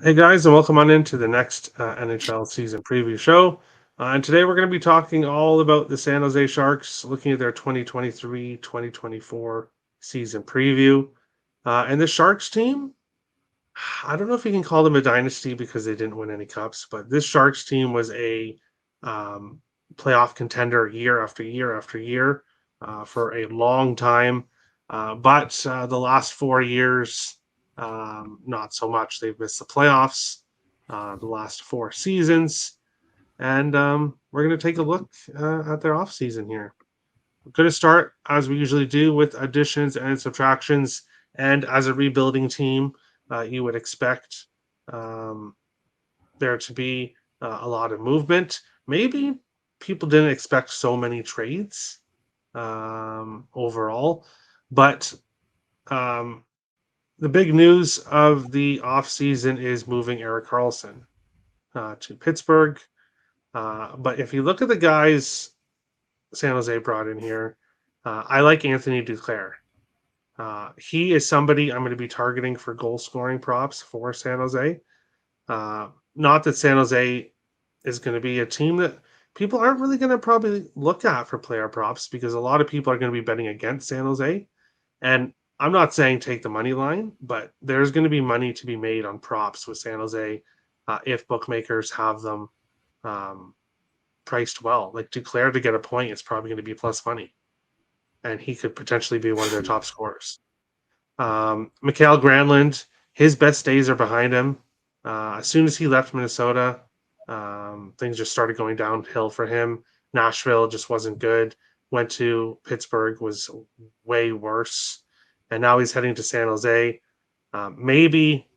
Hey guys, and welcome on into the next NHL season preview show. And today we're going to be talking all about the San Jose Sharks, looking at their 2023-2024 season preview. And the Sharks team, I don't know if you can call them a dynasty because they didn't win any cups, but this Sharks team was a um, playoff contender year after year after year for a long time. But the last 4 years, not so much. They've missed the playoffs the last 4 seasons. And we're going to take a look at their offseason here. We're going to start, as we usually do, with additions and subtractions. And as a rebuilding team, you would expect um, there to be a lot of movement. Maybe people didn't expect so many trades overall, but um, the big news of the offseason is moving Eric Carlson to Pittsburgh. But if you look at the guys San Jose brought in here, I like Anthony Duclair. He is somebody I'm going to be targeting for goal scoring props for San Jose. Not that San Jose is going to be a team that people aren't really going to probably look at for player props because a lot of people are going to be betting against San Jose. And I'm not saying take the money line, but there's going to be money to be made on props with San Jose if bookmakers have them um, priced well. Like Duclair to get a point is probably going to be plus money, and he could potentially be one of their top scorers. Mikael Granlund, his best days are behind him. As soon as he left Minnesota, things just started going downhill for him. Nashville just wasn't good. Went to Pittsburgh, was way worse. And now he's heading to San Jose. Maybe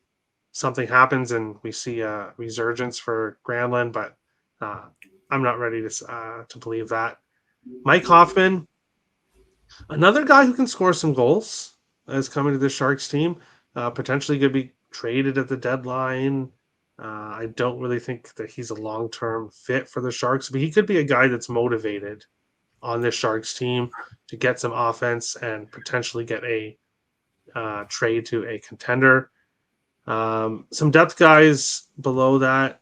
something happens and we see a resurgence for Granlund, but uh, I'm not ready to believe that. Mike Hoffman, another guy who can score some goals, is coming to the Sharks team. Potentially going to be traded at the deadline. I don't really think that he's a long term fit for the Sharks, but he could be a guy that's motivated on this Sharks team to get some offense and potentially get a trade to a contender. Some depth guys below that,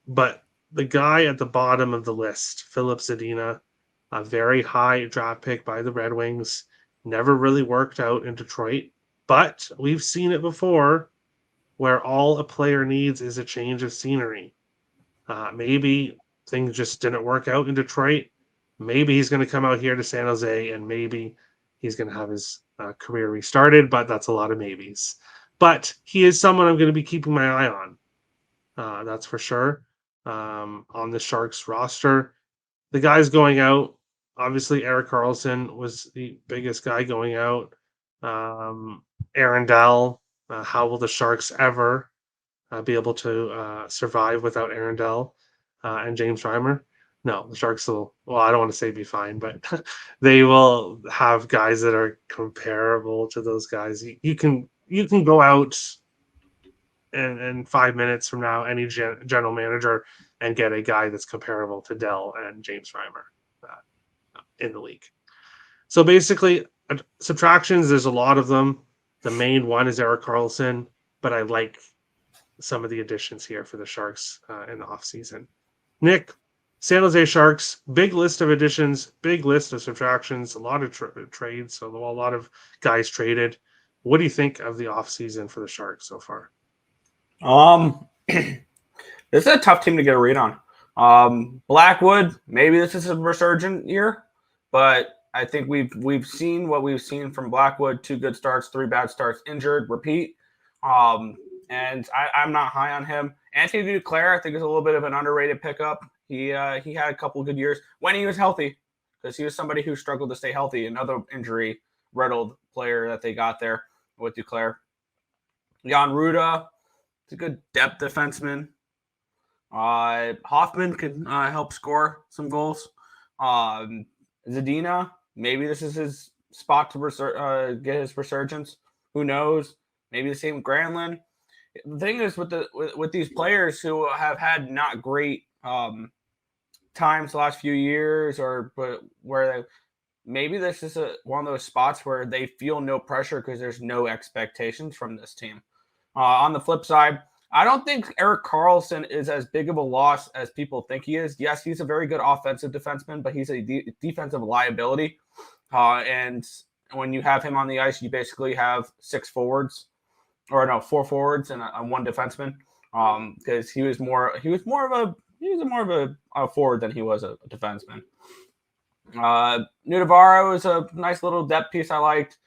but the guy at the bottom of the list, Philip Zadina, a very high draft pick by the Red Wings, never really worked out in Detroit, but we've seen it before where all a player needs is a change of scenery. Maybe things just didn't work out in Detroit. Maybe he's going to come out here to San Jose and maybe he's going to have his career restarted, but that's a lot of maybes. But he is someone I'm going to be keeping my eye on. That's for sure. On the Sharks roster, the guys going out, obviously Eric Carlson was the biggest guy going out. Aaron Dell, how will the Sharks ever be able to survive without Aaron Dell and James Reimer? No, the Sharks will. Well, I don't want to say be fine, but they will have guys that are comparable to those guys. You can go out in 5 minutes from now, any general manager, and get a guy that's comparable to Dell and James Reimer in the league. So basically, subtractions, there's a lot of them. The main one is Eric Carlson, but I like some of the additions here for the Sharks in the offseason. Nick, San Jose Sharks, big list of additions, big list of subtractions, a lot of trades, so a lot of guys traded. What do you think of the offseason for the Sharks so far? This is a tough team to get a read on. Blackwood, maybe this is a resurgent year, but I think we've seen what we've seen from Blackwood: 2 good starts, 3 bad starts, injured, repeat. And I'm not high on him. Anthony Duclair, I think, is a little bit of an underrated pickup. He had a couple of good years when he was healthy, because he was somebody who struggled to stay healthy. Another injury riddled player that they got there with Duclair. Jan Ruda, it's a good depth defenseman. Hoffman can help score some goals. Zadina, maybe this is his spot to get his resurgence. Who knows? Maybe the same Granlund. The thing is with these players who have had not great times the last few years, but where maybe this is one of those spots where they feel no pressure because there's no expectations from this team. On the flip side, I don't think Erik Karlsson is as big of a loss as people think he is. Yes, he's a very good offensive defenseman, but he's a defensive liability. And when you have him on the ice, you basically have 6 forwards, or no, 4 forwards and one defenseman. Because he was more of a forward than he was a defenseman. Nudavaro is a nice little depth piece I liked.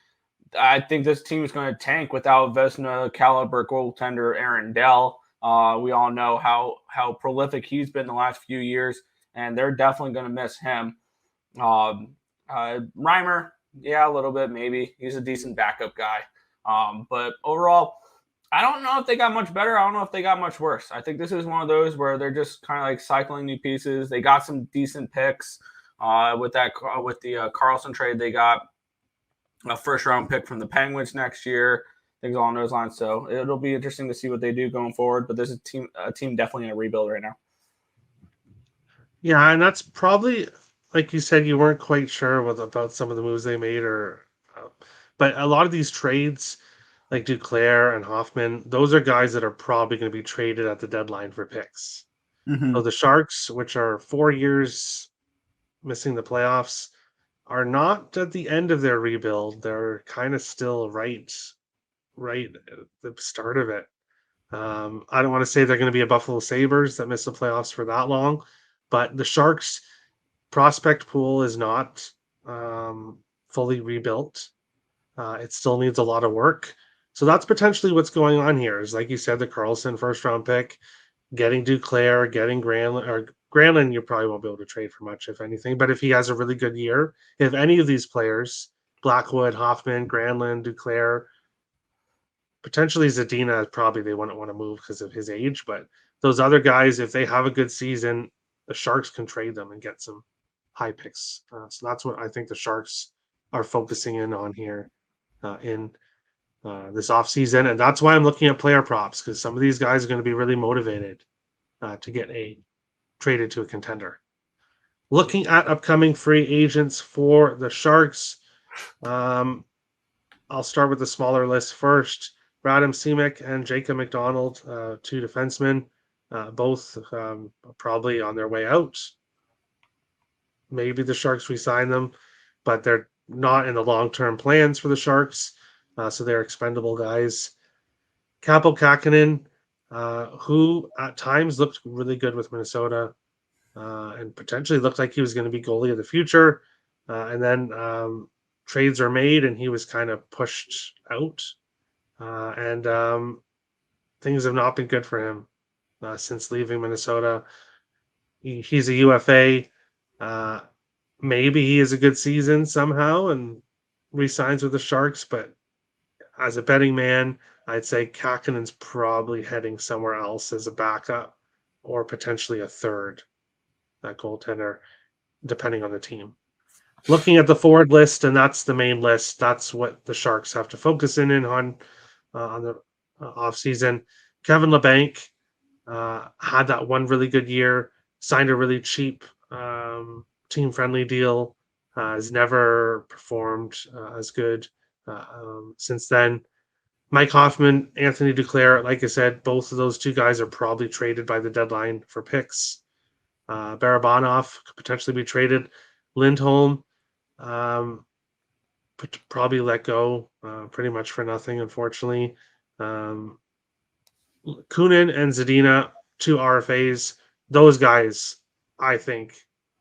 I think this team is going to tank without Vesna caliber goaltender Aaron Dell. We all know how prolific he's been the last few years, and they're definitely going to miss him. Reimer, yeah, a little bit maybe. He's a decent backup guy. But overall, I don't know if they got much better. I don't know if they got much worse. I think this is one of those where they're just kind of like cycling new pieces. They got some decent picks with the Karlsson trade. They got a first-round pick from the Penguins next year, things along those lines. So it'll be interesting to see what they do going forward. But this is a team definitely in a rebuild right now. Yeah, and that's probably, like you said, you weren't quite sure about some of the moves they made, but a lot of these trades, like Duclair and Hoffman, those are guys that are probably going to be traded at the deadline for picks. So the Sharks, which are 4 years missing the playoffs, are not at the end of their rebuild. They're kind of still right at the start of it. I don't want to say they're going to be a Buffalo Sabres that miss the playoffs for that long, but the Sharks prospect pool is not fully rebuilt. It still needs a lot of work. So that's potentially what's going on here. Is like you said, the Karlsson first round pick, getting Duclair, getting Granlund, you probably won't be able to trade for much, if anything. But if he has a really good year, if any of these players, Blackwood, Hoffman, Granlund, Duclair, potentially Zadina, probably they wouldn't want to move because of his age. But those other guys, if they have a good season, the Sharks can trade them and get some high picks. So that's what I think the Sharks are focusing in on here in this offseason. And that's why I'm looking at player props, because some of these guys are going to be really motivated to get traded to a contender. Looking at upcoming free agents for the Sharks, I'll start with the smaller list first. Radim Simek and Jacob McDonald, 2 defensemen, both probably on their way out. Maybe the Sharks resign them, but they're not in the long-term plans for the Sharks, so they're expendable guys. Kaapo Kähkönen, who at times looked really good with Minnesota, and potentially looked like he was going to be goalie of the future. And then trades are made, and he was kind of pushed out. And things have not been good for him since leaving Minnesota. He's a UFA. Maybe he has a good season somehow and re-signs with the Sharks, but as a betting man, I'd say Kähkönen's probably heading somewhere else as a backup or potentially a third goaltender, depending on the team. Looking at the forward list, and that's the main list, that's what the Sharks have to focus in on the offseason. Kevin Labanc had that one really good year, signed a really cheap team-friendly deal, has never performed as good since then. Mike Hoffman, Anthony Duclair, like I said, both of those 2 guys are probably traded by the deadline for picks. Barabanov could potentially be traded. Lindholm, probably let go pretty much for nothing, unfortunately. Kunin and Zadina, 2 RFAs. Those guys, I think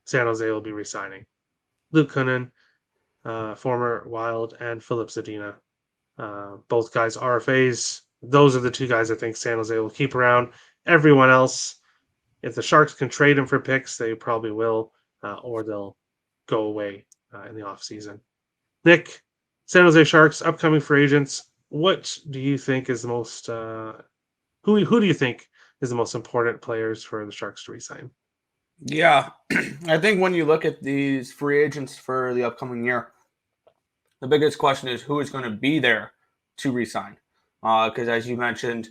San Jose will be resigning. Luke Kunin, former Wild, and Philip Zadina. Both guys RFAs. Those are the 2 guys I think San Jose will keep around. Everyone else, if the Sharks can trade them for picks, they probably will, or they'll go away in the offseason. Nick, San Jose Sharks, upcoming free agents. What do you think is the most? Who do you think is the most important players for the Sharks to resign? Yeah, I think when you look at these free agents for the upcoming year, the biggest question is who is going to be there to resign. Because as you mentioned,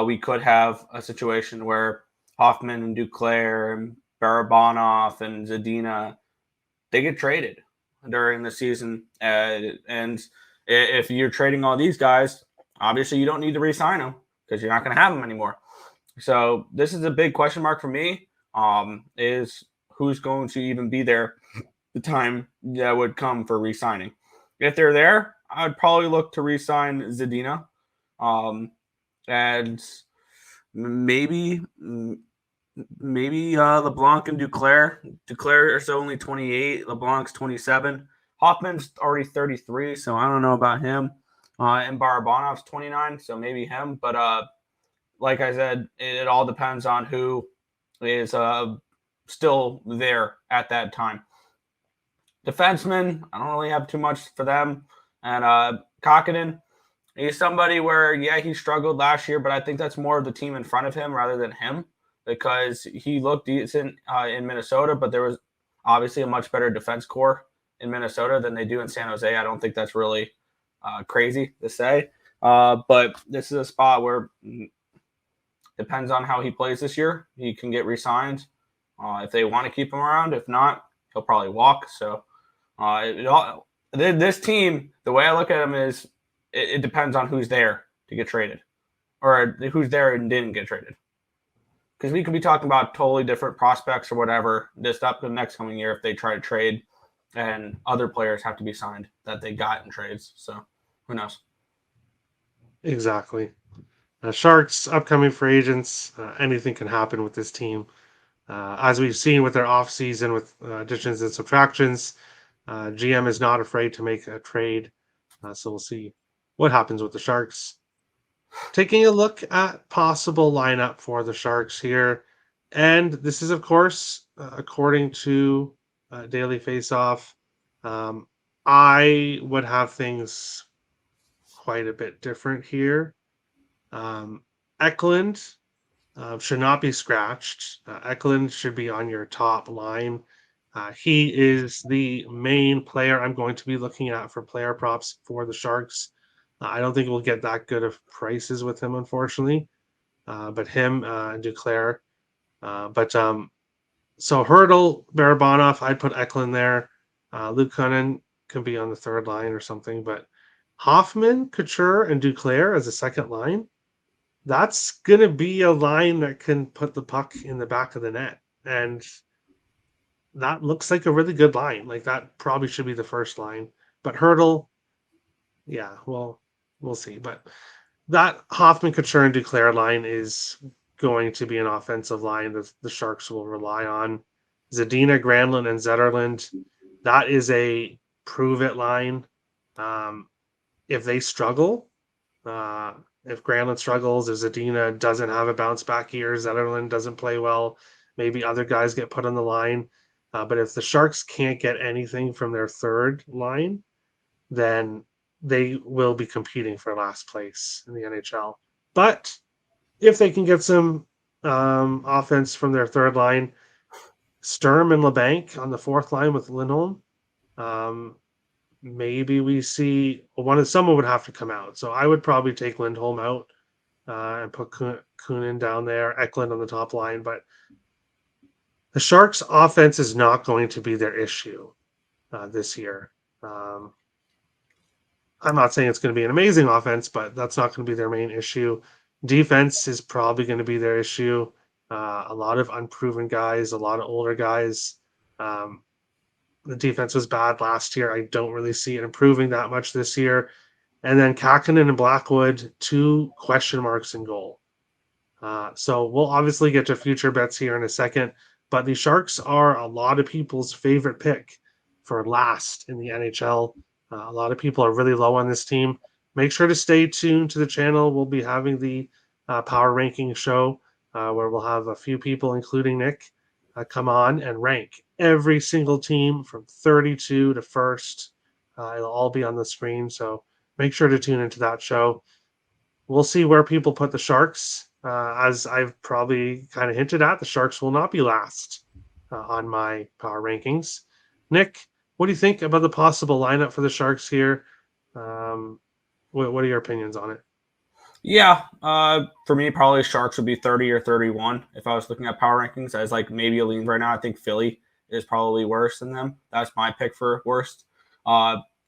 we could have a situation where Hoffman and Duclair and Barabanov and Zadina, they get traded during the season. And if you're trading all these guys, obviously you don't need to re-sign them because you're not going to have them anymore. So this is a big question mark for me. Is who's going to even be there the time that would come for re-signing? If they're there, I would probably look to re-sign Zadina, and maybe LeBlanc and Duclair. Duclair is only 28. LeBlanc's 27. Hoffman's already 33, so I don't know about him. And Barabanov's 29, so maybe him. But like I said, it all depends on who is still there at that time. Defensemen, I don't really have too much for them. And Kakinen, he's somebody where, yeah, he struggled last year, but I think that's more of the team in front of him rather than him because he looked decent in Minnesota, but there was obviously a much better defense core in Minnesota than they do in San Jose. I don't think that's really crazy to say. But this is a spot where depends on how he plays this year. He can get re-signed if they want to keep him around. If not, he'll probably walk. So this team, the way I look at him is it depends on who's there to get traded or who's there and didn't get traded. Because we could be talking about totally different prospects or whatever this up the next coming year if they try to trade and other players have to be signed that they got in trades. So who knows? Exactly. Sharks, upcoming free agents, anything can happen with this team. As we've seen with their offseason with additions and subtractions, GM is not afraid to make a trade. So we'll see what happens with the Sharks. Taking a look at possible lineup for the Sharks here. And this is, of course, according to Daily Faceoff. I would have things quite a bit different here. Eklund should not be scratched. Eklund should be on your top line. He is the main player I'm going to be looking at for player props for the Sharks. I don't think we'll get that good of prices with him, unfortunately. But him and Duclair. So Hurdle, Barabanov, I'd put Eklund there. Luke Cunnin can be on the third line or something. But Hoffman, Couture, and Duclair as a second line, that's going to be a line that can put the puck in the back of the net. And that looks like a really good line. Like that probably should be the first line. But Hurdle, yeah, well, we'll see. But that Hoffman, Couture, and Duclair line is going to be an offensive line that the Sharks will rely on. Zadina, Granlund, and Zetterlund, that is a prove it line. If they struggle, if Granlund struggles, if Zadina doesn't have a bounce back year, Zetterlund doesn't play well, maybe other guys get put on the line. But if the Sharks can't get anything from their third line, then they will be competing for last place in the NHL. But if they can get some offense from their third line, Sturm and LeBanc on the fourth line with Lindholm, maybe we see someone would have to come out. So I would probably take Lindholm out and put Kunin down there, Eklund on the top line. But the Sharks' offense is not going to be their issue this year. I'm not saying it's going to be an amazing offense, but that's not going to be their main issue. Defense is probably going to be their issue. A lot of unproven guys, a lot of older guys. The defense was bad last year. I don't really see it improving that much this year. And then Kakinen and Blackwood, 2 question marks in goal. So we'll obviously get to future bets here in a second, but the Sharks are a lot of people's favorite pick for last in the NHL. A lot of people are really low on this team. Make sure to stay tuned to the channel. We'll be having the power ranking show where we'll have a few people, including Nick, come on and rank every single team from 32 to first. It'll all be on the screen, so make sure to tune into that show. We'll see where people put the Sharks. As I've probably kind of hinted at, the Sharks will not be last on my power rankings. Nick, what do you think about the possible lineup for the Sharks here? What are your opinions on it? Yeah, for me, probably Sharks would be 30 or 31 if I was looking at power rankings. As like maybe a lean right now. I think Philly is probably worse than them. That's my pick for worst.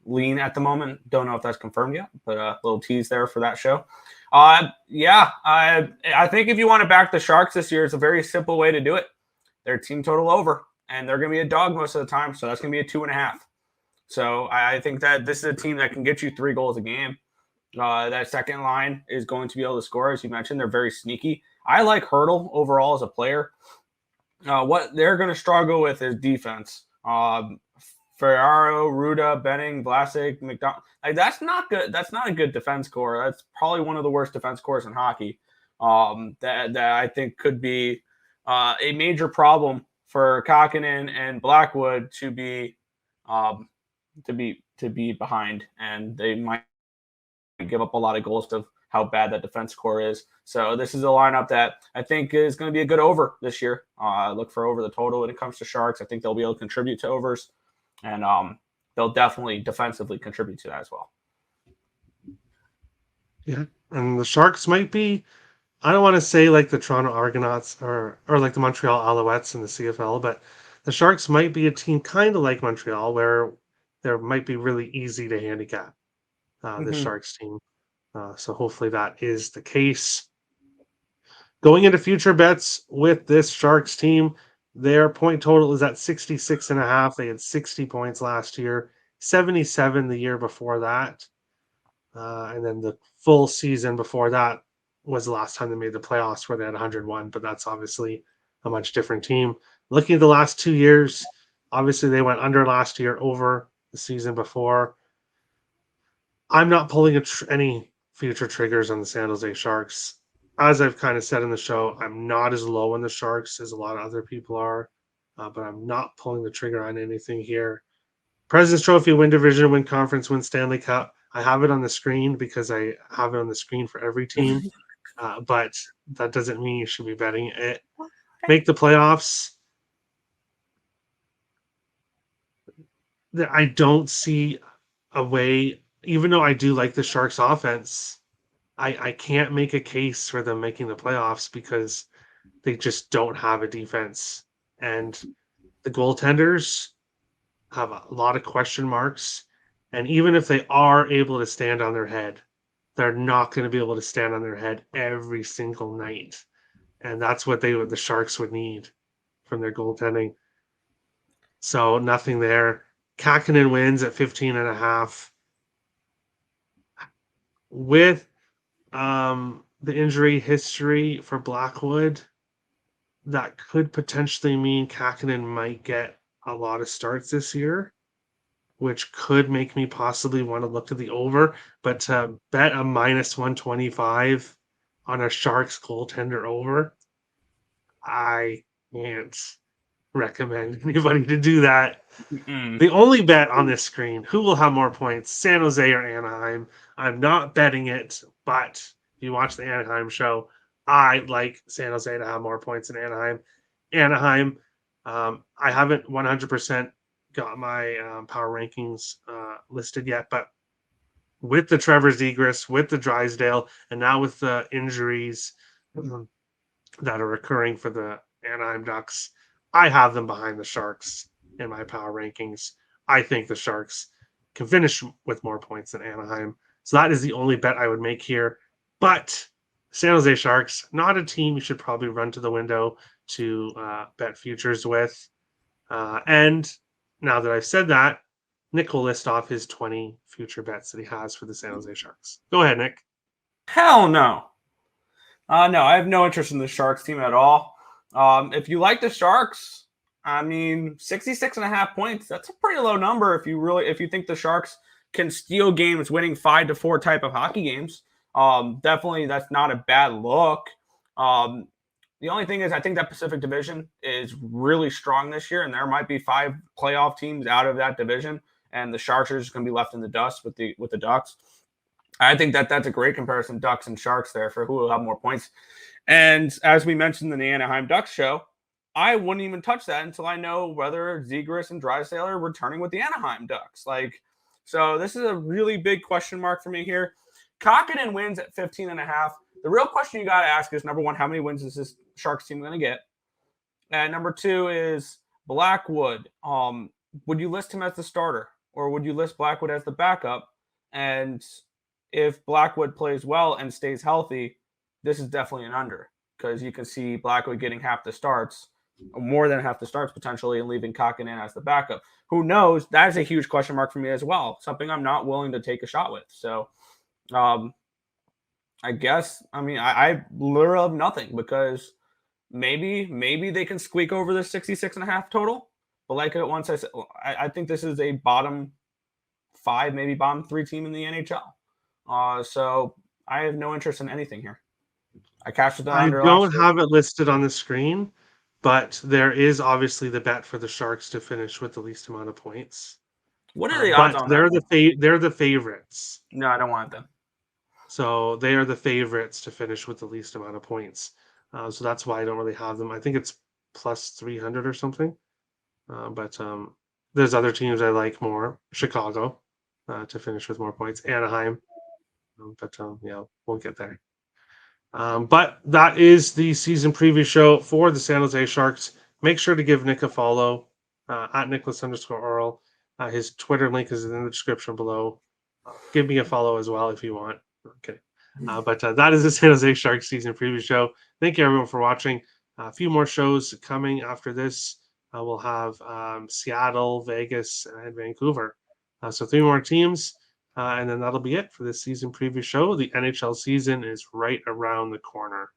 Lean at the moment. Don't know if that's confirmed yet, but a little tease there for that show. Yeah. I think if you want to back the Sharks this year, it's a very simple way to do it. Their team total over, and they're going to be a dog most of the time, so that's going to be a 2.5. So I think that this is a team that can get you 3 goals a game. That second line is going to be able to score, as you mentioned. They're very sneaky. I like Hurdle overall as a player. What they're going to struggle with is defense. Ferraro, Ruda, Benning, Vlasic, McDonald. Like, that's not good. That's not a good defense core. That's probably one of the worst defense cores in hockey. That I think could be a major problem for Kakkonen and Blackwood to be behind, and they might give up a lot of goals to how bad that defense core is. So this is a lineup that I think is going to be a good over this year. Look for over the total when it comes to Sharks. I think they'll be able to contribute to overs, and they'll definitely defensively contribute to that as well. Yeah, and the Sharks might be, I don't want to say like the Toronto Argonauts or like the Montreal Alouettes in the CFL, but the Sharks might be a team kind of like Montreal where there might be really easy to handicap the Sharks team. So hopefully that is the case. Going into future bets with this Sharks team, their point total is at 66.5. They had 60 points last year, 77 the year before that. And then the full season before that was the last time they made the playoffs where they had 101, but that's obviously a much different team. Looking at the last 2 years, obviously they went under last year, over the season before. I'm not pulling any future triggers on the San Jose Sharks. As I've kind of said in the show, I'm not as low on the Sharks as a lot of other people are, but I'm not pulling the trigger on anything here. President's Trophy, win division, win conference, win Stanley Cup. I have it on the screen because I have it on the screen for every team, but that doesn't mean you should be betting it. Make the playoffs. I don't see a way, even though I do like the Sharks offense, I can't make a case for them making the playoffs because they just don't have a defense. And the goaltenders have a lot of question marks. And even if they are able to stand on their head, they're not going to be able to stand on their head every single night. And that's what the Sharks would need from their goaltending. So nothing there. Kakkonen wins at 15.5. With the injury history for Blackwood, that could potentially mean Kakkonen might get a lot of starts this year, which could make me possibly want to look at the over. But to bet a minus 125 on a Sharks goaltender over, I can't recommend anybody to do that. The only bet on this screen, who will have more points, San Jose or Anaheim? I'm not betting it, but if you watch the Anaheim show, I like San Jose to have more points than Anaheim. Anaheim, I haven't 100% got my power rankings listed yet, but with the Trevor Zegras, with the Drysdale, and now with the injuries that are occurring for the Anaheim Ducks, I have them behind the Sharks in my power rankings. I think the Sharks can finish with more points than Anaheim. So that is the only bet I would make here. But San Jose Sharks, not a team you should probably run to the window to bet futures with. And now that I've said that, Nick will list off his 20 future bets that he has for the San Jose Sharks. Go ahead, Nick. Hell no. No, I have no interest in the Sharks team at all. If you like the Sharks, I mean, 66.5 points, that's a pretty low number if you think the Sharks can steal games winning 5-4 type of hockey games. Definitely that's not a bad look. The only thing is I think that Pacific Division is really strong this year, and there might be 5 playoff teams out of that division, and the Sharks are just going to be left in the dust with the Ducks. I think that's a great comparison, Ducks and Sharks there, for who will have more points. And as we mentioned in the Anaheim Ducks show, I wouldn't even touch that until I know whether Zegras and Drysdale are returning with the Anaheim Ducks. So this is a really big question mark for me here. Kakkonen wins at 15.5. The real question you got to ask is, number one, how many wins is this Sharks team going to get? And number two is Blackwood. Would you list him as the starter, or would you list Blackwood as the backup? And if Blackwood plays well and stays healthy, this is definitely an under because you can see Blackwood getting half the starts, more than half the starts potentially, and leaving Kakinen as the backup. Who knows? That is a huge question mark for me as well. Something I'm not willing to take a shot with. So, I guess I literally have nothing because maybe they can squeak over the 66.5 total. But like once I said, I think this is a bottom 5, maybe bottom 3 team in the NHL. So I have no interest in anything here. I cashed the I under last don't year. have it listed on the screen, but there is obviously the bet for the Sharks to finish with the least amount of points. What are the odds But on that one? they're the favorites. No, I don't want them. So they are the favorites to finish with the least amount of points. So that's why I don't really have them. I think it's plus 300 or something. But there's other teams I like more. Chicago to finish with more points. Anaheim. Yeah, we'll get there. But that is the season preview show for the San Jose Sharks. Make sure to give Nick a follow at Nicholas_Earl. His Twitter link is in the description below. Give me a follow as well if you want. Okay. But that is the San Jose Sharks season preview show. Thank you everyone for watching. A few more shows coming after this. We'll have Seattle, Vegas, and Vancouver. So 3 more teams. And then that'll be it for this season preview show. The NHL season is right around the corner.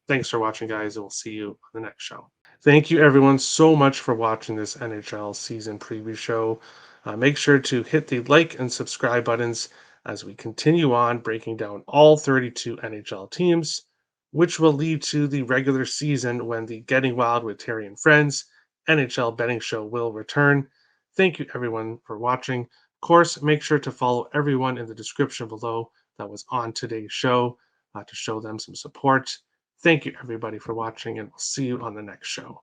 Thanks for watching, guys, and we'll see you on the next show. Thank you, everyone, so much for watching this NHL season preview show. Make sure to hit the like and subscribe buttons as we continue on breaking down all 32 NHL teams, which will lead to the regular season when the Getting Wild with Terry and Friends NHL betting show will return. Thank you, everyone, for watching. Of course, make sure to follow everyone in the description below that was on today's show to show them some support. Thank you, everybody, for watching, and we'll see you on the next show.